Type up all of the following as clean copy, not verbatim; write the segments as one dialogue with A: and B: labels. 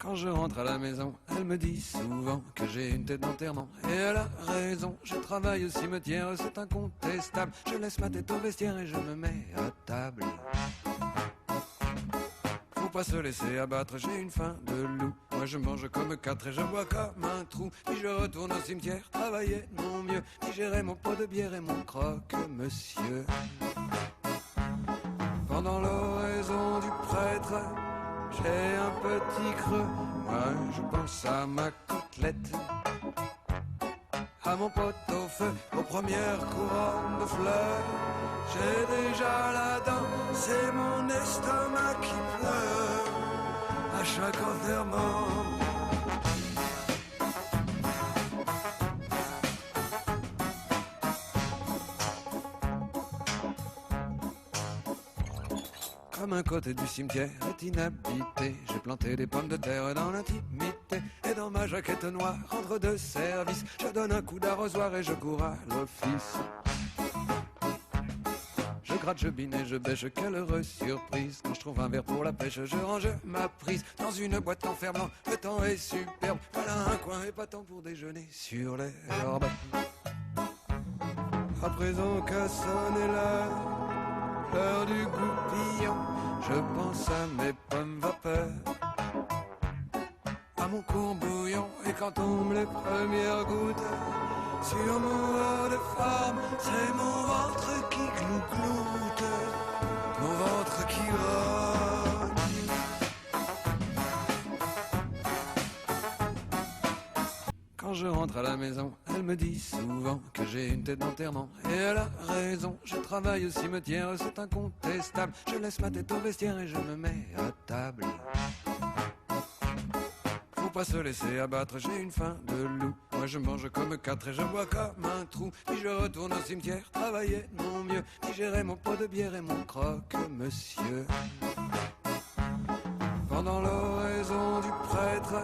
A: Quand je rentre à la maison, elle me dit souvent que j'ai une tête d'enterrement. Et elle a raison, je travaille au cimetière, c'est incontestable. Je laisse ma tête au vestiaire et je me mets à table. Faut pas se laisser abattre, j'ai une faim de loup. Moi je mange comme quatre et je bois comme un trou. Puis je retourne au cimetière, travailler mon mieux, digérer mon pot de bière et mon croque-monsieur. Pendant l'oraison du prêtre, j'ai un petit creux, moi je pense à ma côtelette, à mon pot au feu, aux premières couronnes de fleurs. J'ai déjà la dent, c'est mon estomac qui pleure à chaque enterrement. Comme un côté du cimetière est inhabité, j'ai planté des pommes de terre dans l'intimité. Et dans ma jaquette noire, entre deux services, je donne un coup d'arrosoir et je cours à l'office. Je gratte, je bine et je bêche, quelle heureuse surprise. Quand je trouve un verre pour la pêche, je range ma prise dans une boîte en fer blanc. Le temps est superbe, voilà un coin épatant pour déjeuner sur l'herbe. À présent qu'a sonné l'heure du goupillon, je pense à mes pommes vapeur, à mon courbouillon. Et quand tombent les premières gouttes sur mon verre de femme, c'est mon ventre qui gloutte, mon ventre qui grogne. Quand je rentre à la maison, elle me dit souvent que j'ai une tête d'enterrement. Et elle a raison, je travaille au cimetière, c'est incontestable. Je laisse ma tête au vestiaire et je me mets à table. Faut pas se laisser abattre, j'ai une faim de loup. Moi je mange comme quatre et je bois comme un trou. Puis je retourne au cimetière, travailler mon mieux, digérer mon pot de bière et mon croque-monsieur. Pendant l'oraison du prêtre,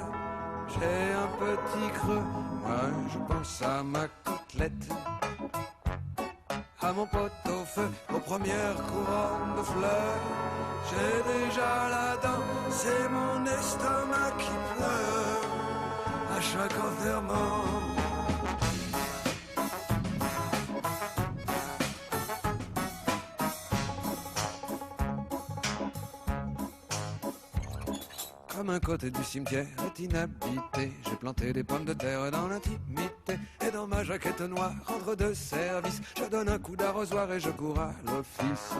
A: j'ai un petit creux, moi je pense à ma côtelette, à mon pot au feu, aux premières couronnes de fleurs. J'ai déjà la dent, c'est mon estomac qui pleure à chaque enterrement. Comme un côté du cimetière est inhabité, j'ai planté des pommes de terre dans l'intimité. Et dans ma jaquette noire, entre deux services, je donne un coup d'arrosoir et je cours à l'office.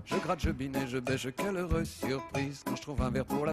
A: Je gratte, je bine et je bêche, quelle heureuse surprise. Quand je trouve un verre pour la